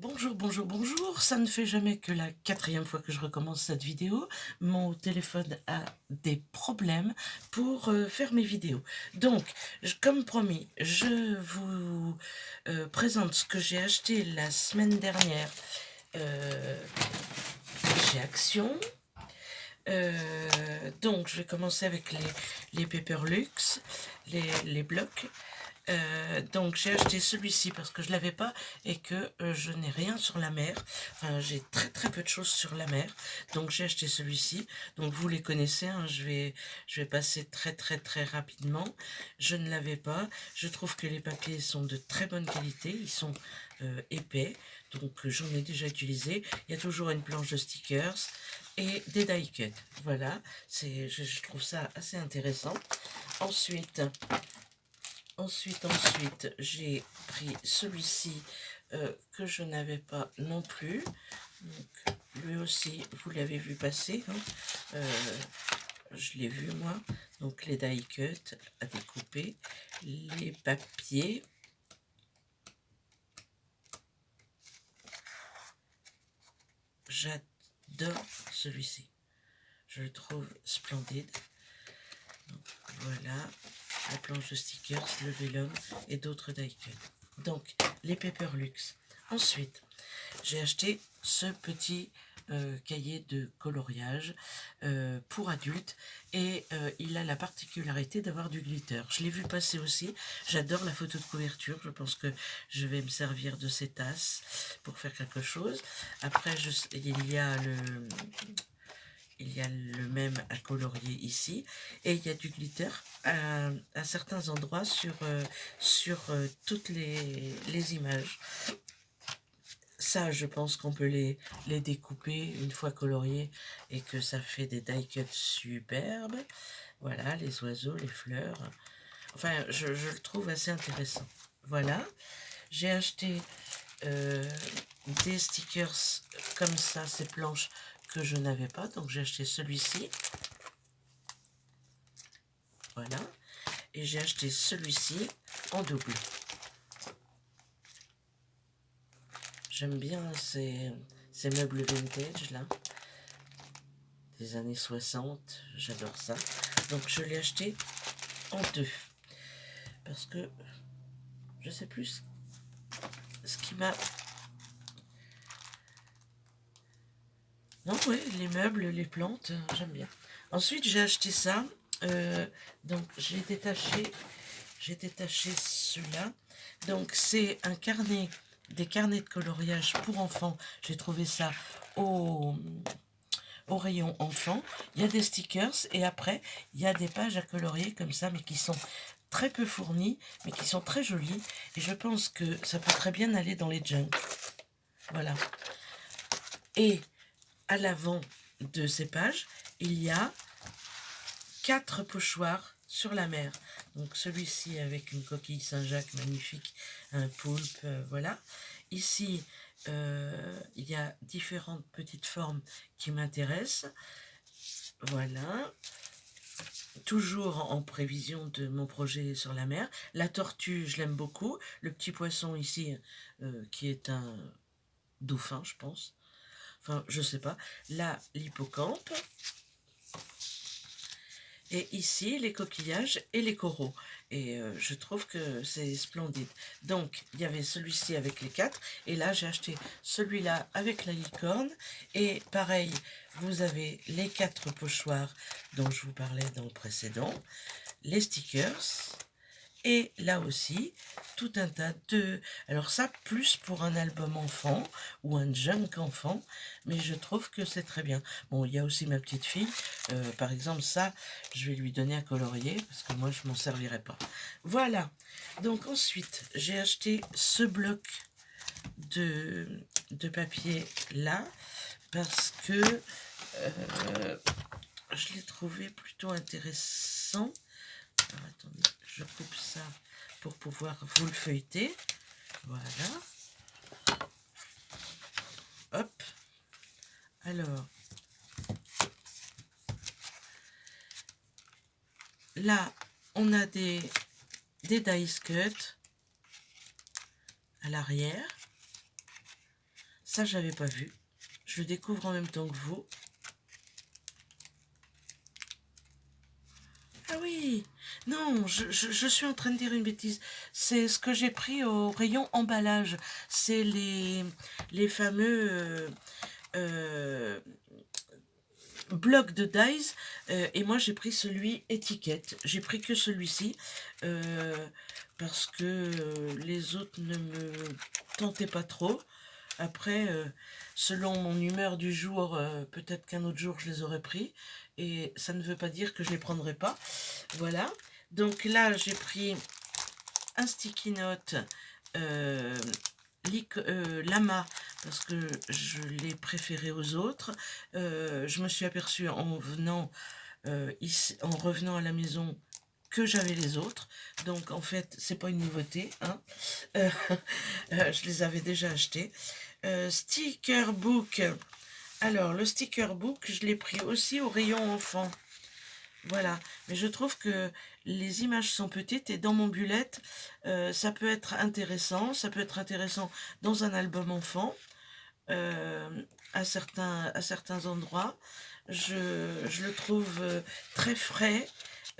Bonjour, bonjour, bonjour. Ça ne fait jamais que la quatrième fois que je recommence cette vidéo. Mon téléphone a des problèmes pour faire mes vidéos. Donc, comme promis, je vous présente ce que j'ai acheté la semaine dernière chez Action. Donc, je vais commencer avec les Paperlux, les blocs. Donc j'ai acheté celui-ci parce que je l'avais pas et que je n'ai rien sur la mer. Enfin, j'ai très peu de choses sur la mer. Donc j'ai acheté celui-ci. Donc vous les connaissez, hein, je vais passer très rapidement. Je ne l'avais pas. Je trouve que les papiers sont de très bonne qualité. Ils sont épais. Donc j'en ai déjà utilisé. Il y a toujours une planche de stickers et des die cuts. Voilà, je trouve ça assez intéressant. Ensuite, j'ai pris celui-ci que je n'avais pas non plus. Donc, lui aussi, vous l'avez vu passer. Hein. Je l'ai vu moi. Donc, les die cuts à découper, les papiers. J'adore celui-ci. Je le trouve splendide. Donc, voilà, la planche de stickers, le vélum et d'autres die cuts. Donc, les Paperlux. Ensuite, j'ai acheté ce petit cahier de coloriage pour adultes et il a la particularité d'avoir du glitter. Je l'ai vu passer aussi. J'adore la photo de couverture. Je pense que je vais me servir de ces tasses pour faire quelque chose. Après, il y a le même à colorier ici et il y a du glitter à certains endroits sur toutes les images. Ça, je pense qu'on peut les découper une fois coloriés et que ça fait des die cuts superbes. Voilà, les oiseaux, les fleurs. Enfin, je le trouve assez intéressant. Voilà, j'ai acheté des stickers comme ça, ces planches que je n'avais pas. Donc j'ai acheté celui-ci. Voilà. Et j'ai acheté celui-ci en double. J'aime bien ces meubles vintage là, des années 60, j'adore ça. Donc je l'ai acheté en deux. Parce que je sais plus ce qui m'a... Non, ouais, les meubles, les plantes, j'aime bien. Ensuite, j'ai acheté ça. Donc j'ai détaché ceux-là. Donc c'est un carnet, des carnets de coloriage pour enfants. J'ai trouvé ça au, au rayon enfant. Il y a des stickers et après, il y a des pages à colorier comme ça, mais qui sont très peu fournies, mais qui sont très jolies. Et je pense que ça peut très bien aller dans les junk. Voilà. Et à l'avant de ces pages, il y a 4 pochoirs sur la mer. Donc celui-ci avec une coquille Saint-Jacques magnifique, un poulpe, voilà. Ici, il y a différentes petites formes qui m'intéressent. Voilà. Toujours en prévision de mon projet sur la mer. La tortue, je l'aime beaucoup. Le petit poisson ici, qui est un dauphin, je pense. Enfin, je sais pas. Là, l'hippocampe. Et ici, les coquillages et les coraux. Et je trouve que c'est splendide. Donc, il y avait celui-ci avec les 4. Et là, j'ai acheté celui-là avec la licorne. Et pareil, vous avez les 4 pochoirs dont je vous parlais dans le précédent. Les stickers. Et là aussi, tout un tas de... Alors ça, plus pour un album enfant ou un junk enfant, mais je trouve que c'est très bien. Bon, il y a aussi ma petite fille. Par exemple, ça, je vais lui donner à colorier, parce que moi, je m'en servirai pas. Voilà. Donc ensuite, j'ai acheté ce bloc de papier là, parce que je l'ai trouvé plutôt intéressant. Alors, attendez, je coupe ça pour pouvoir vous le feuilleter. Voilà. Hop. Alors, là, on a des dice cuts à l'arrière. Ça, je l'avais pas vu. Je le découvre en même temps que vous. Ah oui, non, je suis en train de dire une bêtise. C'est ce que j'ai pris au rayon emballage. C'est les fameux euh, blocs de dies. Et moi, j'ai pris celui étiquette. J'ai pris que celui-ci. Parce que les autres ne me tentaient pas trop. Après, selon mon humeur du jour, peut-être qu'un autre jour je les aurais pris. Et ça ne veut pas dire que je les prendrai pas. Voilà. Donc là, j'ai pris un sticky note Lama parce que je l'ai préféré aux autres. Je me suis aperçue en revenant à la maison que j'avais les autres. Donc en fait, c'est pas une nouveauté. Hein. Je les avais déjà achetés. Sticker book. Alors, le sticker book, je l'ai pris aussi au rayon enfant. Voilà. Mais je trouve que les images sont petites et dans mon bullet, ça peut être intéressant. Ça peut être intéressant dans un album enfant, à certains endroits. Je le trouve très frais.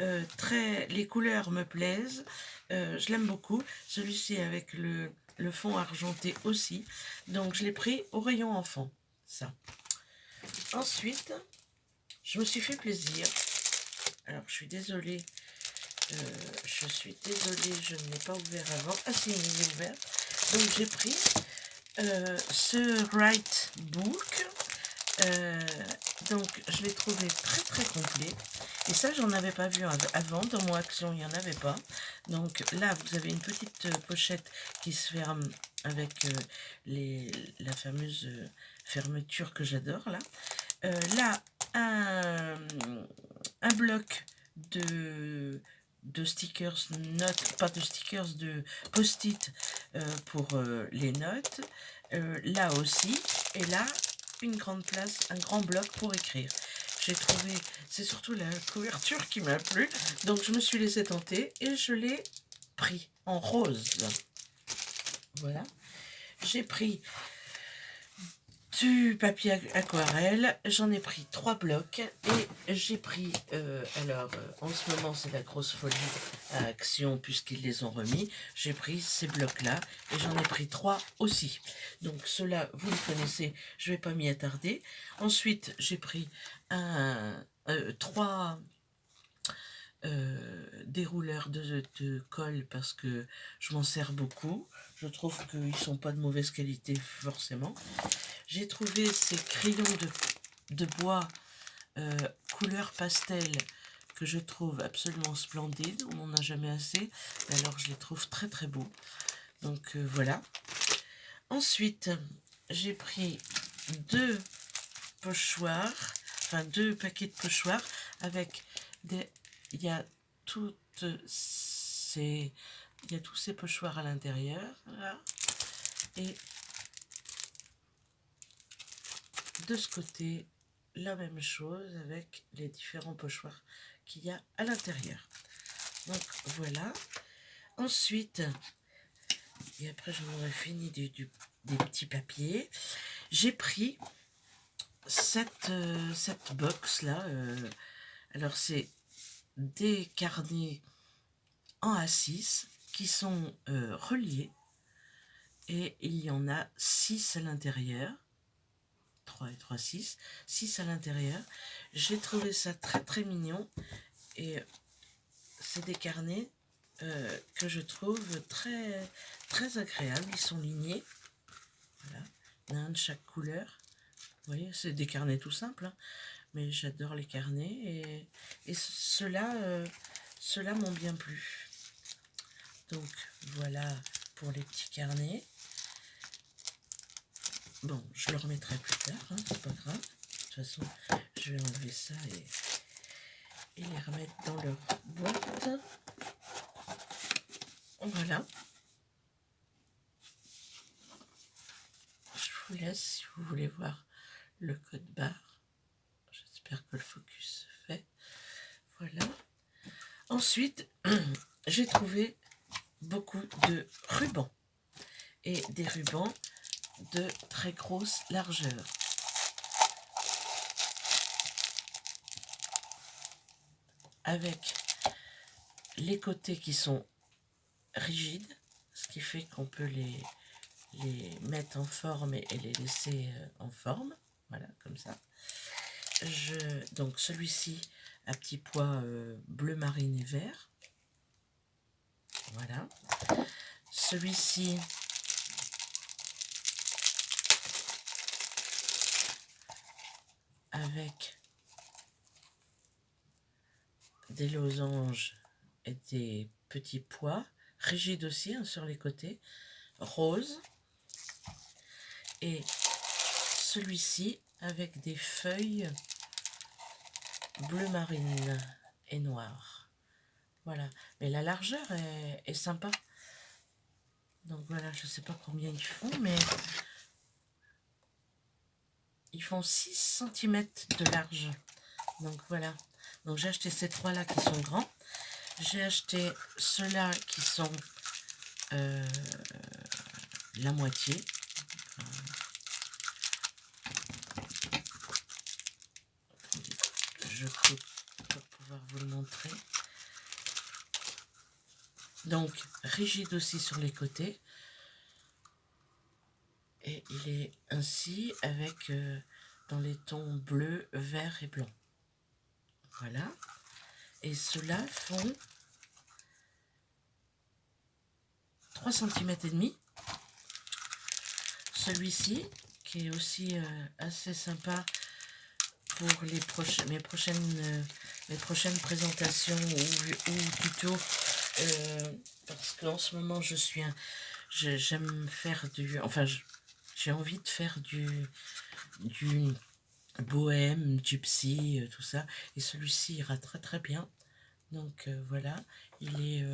Les couleurs me plaisent. Je l'aime beaucoup. Celui-ci avec le fond argenté aussi. Donc, je l'ai pris au rayon enfant. Ça. Ensuite, je me suis fait plaisir. Alors, je suis désolée. Je ne l'ai pas ouvert avant. Ah si, il est ouvert. Donc, j'ai pris ce Write Book. Donc, je l'ai trouvé très très complet. Et ça, j'en avais pas vu avant. Dans mon Action, il n'y en avait pas. Donc là, vous avez une petite pochette qui se ferme avec la fameuse fermeture que j'adore là. Là, un bloc de stickers notes, pas de stickers, de post-it pour les notes. Là aussi, et là, une grande place, un grand bloc pour écrire. J'ai trouvé, c'est surtout la couverture qui m'a plu, donc je me suis laissée tenter et je l'ai pris en rose. Voilà. J'ai pris du papier aquarelle, j'en ai pris 3 blocs et j'ai pris, en ce moment c'est la grosse folie à Action puisqu'ils les ont remis, j'ai pris ces blocs là et j'en ai pris 3 aussi. Donc ceux-là vous les connaissez, je vais pas m'y attarder. Ensuite j'ai pris 3 dérouleurs de colle parce que je m'en sers beaucoup. Je trouve qu'ils sont pas de mauvaise qualité forcément. J'ai trouvé ces crayons de bois couleur pastel que je trouve absolument splendides. On n'en a jamais assez. Alors je les trouve très très beaux. Donc voilà. Ensuite, j'ai pris 2 pochoirs, enfin 2 paquets de pochoirs avec des... Il y a tous ces pochoirs à l'intérieur. Là. Et de ce côté, la même chose avec les différents pochoirs qu'il y a à l'intérieur. Donc voilà. Ensuite, et après j'en aurai fini des petits papiers, j'ai pris cette box là. Alors c'est des carnets en A6 qui sont reliés et il y en a 6 à l'intérieur. 3 et 3, 6 à l'intérieur. J'ai trouvé ça très très mignon et c'est des carnets que je trouve très très agréables. Ils sont lignés. Voilà. Il y en a un de chaque couleur. Vous voyez, c'est des carnets tout simples, hein, mais j'adore les carnets et ceux-là m'ont bien plu. Donc voilà pour les petits carnets. Bon, je le remettrai plus tard, hein, c'est pas grave. De toute façon, je vais enlever ça et les remettre dans leur boîte. Voilà. Je vous laisse si vous voulez voir le code barre. J'espère que le focus se fait. Voilà. Ensuite, j'ai trouvé beaucoup de rubans. Et des rubans de très grosse largeur. Avec les côtés qui sont rigides, ce qui fait qu'on peut les mettre en forme et les laisser en forme. Voilà, comme ça. Donc celui-ci à petits pois bleu marine et vert. Voilà. Celui-ci avec des losanges et des petits pois, rigides aussi hein, sur les côtés, rose. Et celui-ci avec des feuilles bleu marine et noir. Voilà, mais la largeur est sympa. Donc voilà, je sais pas combien ils font, mais ils font 6 cm de large. Donc voilà. Donc j'ai acheté ces trois-là qui sont grands. J'ai acheté ceux-là qui sont la moitié. Je coupe pour pouvoir vous le montrer. Donc rigide aussi sur les côtés. Et il est ainsi avec dans les tons bleu, vert et blanc. Voilà. Et ceux-là font 3 cm et demi. Celui-ci, qui est aussi assez sympa pour mes prochaines présentations ou tutos, parce qu'en ce moment j'aime faire j'ai envie de faire du bohème, gypsy, tout ça, et celui-ci ira très très bien. Donc voilà, il est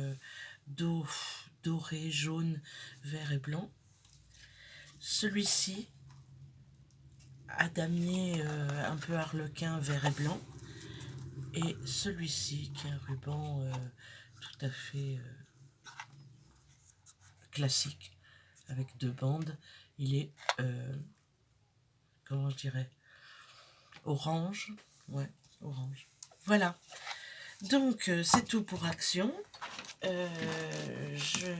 doré, jaune, vert et blanc. Celui-ci à damier un peu harlequin, vert et blanc. Et celui-ci qui est un ruban tout à fait classique avec 2 bandes. Il est comment je dirais, orange. Ouais, orange. Voilà. Donc c'est tout pour Action. Je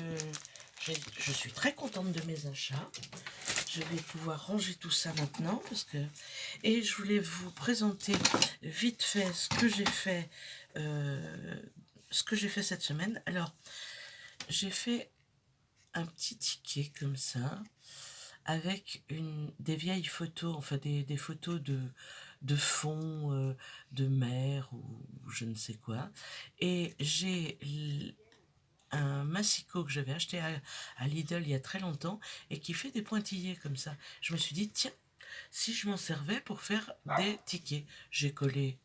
suis très contente de mes achats. Je vais pouvoir ranger tout ça maintenant et je voulais vous présenter vite fait ce que j'ai fait cette semaine. Alors j'ai fait un petit ticket comme ça avec des vieilles photos, enfin des photos de fond, de mer ou je ne sais quoi, et j'ai un massicot que j'avais acheté à Lidl il y a très longtemps et qui fait des pointillés comme ça. Je me suis dit, tiens, si je m'en servais pour faire des tickets. J'ai collé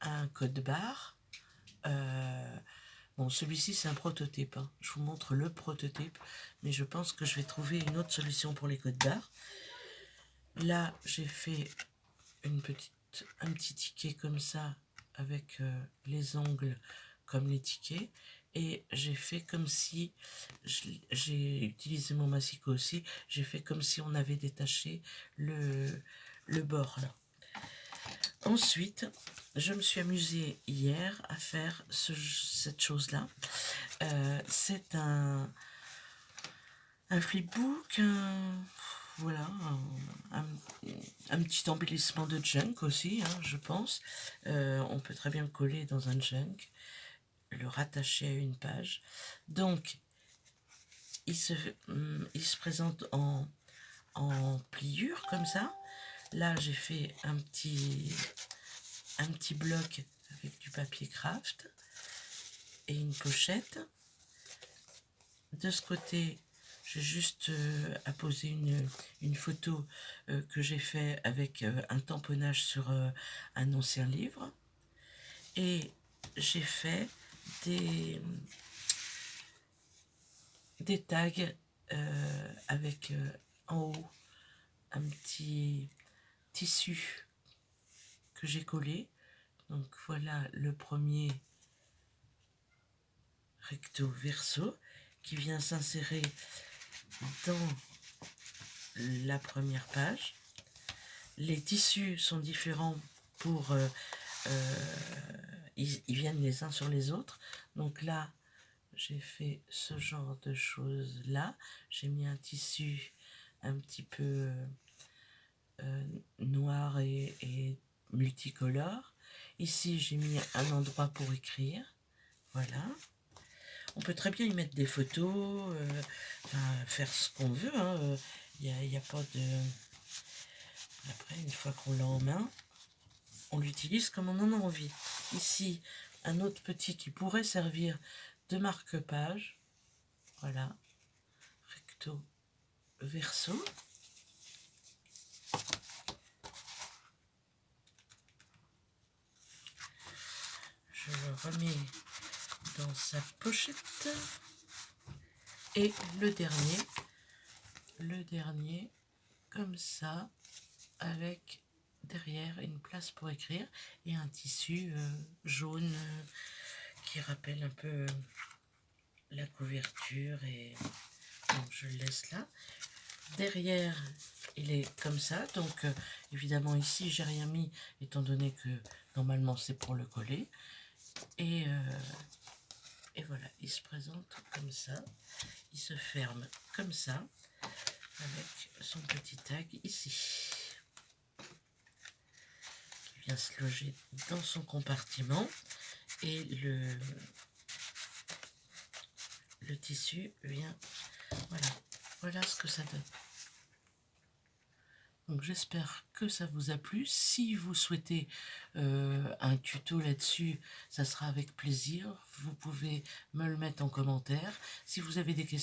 un code barre. Bon, celui-ci, c'est un prototype. Hein. Je vous montre le prototype, mais je pense que je vais trouver une autre solution pour les codes barres. Là, j'ai fait un petit ticket comme ça avec les angles comme les tickets, et j'ai fait comme si j'ai utilisé mon massicot aussi, j'ai fait comme si on avait détaché le bord là. Ensuite, je me suis amusée hier à faire cette chose là. C'est un flipbook, voilà, un petit embellissement de junk aussi, hein, je pense. On peut très bien le coller dans un junk, le rattacher à une page. Donc, il se présente en pliure comme ça. Là, j'ai fait un petit bloc avec du papier craft et une pochette. De ce côté, j'ai juste apposé une photo que j'ai fait avec un tamponnage sur un ancien livre. Et j'ai fait des tags avec en haut un petit tissu que j'ai collé. Donc voilà le premier recto verso qui vient s'insérer dans la première page. Les tissus sont différents pour... ils viennent les uns sur les autres. Donc là, j'ai fait ce genre de choses là. J'ai mis un tissu un petit peu noir et multicolore. Ici, j'ai mis un endroit pour écrire. Voilà. On peut très bien y mettre des photos, faire ce qu'on veut. Il n'y a pas de... Après, une fois qu'on l'a en main, on l'utilise comme on en a envie. Ici, un autre petit qui pourrait servir de marque-page. Voilà. Recto, verso. Je le remets dans sa pochette. Et le dernier, comme ça, avec derrière une place pour écrire et un tissu jaune qui rappelle un peu la couverture. Et donc je le laisse là. Derrière, il est comme ça. Donc évidemment ici, j'ai rien mis étant donné que normalement c'est pour le coller. Et voilà, il se présente comme ça. Il se ferme comme ça avec son petit tag ici. Il vient se loger dans son compartiment et le tissu vient... Voilà ce que ça donne. Donc j'espère que ça vous a plu. Si vous souhaitez un tuto là-dessus, ça sera avec plaisir. Vous pouvez me le mettre en commentaire. Si vous avez des questions,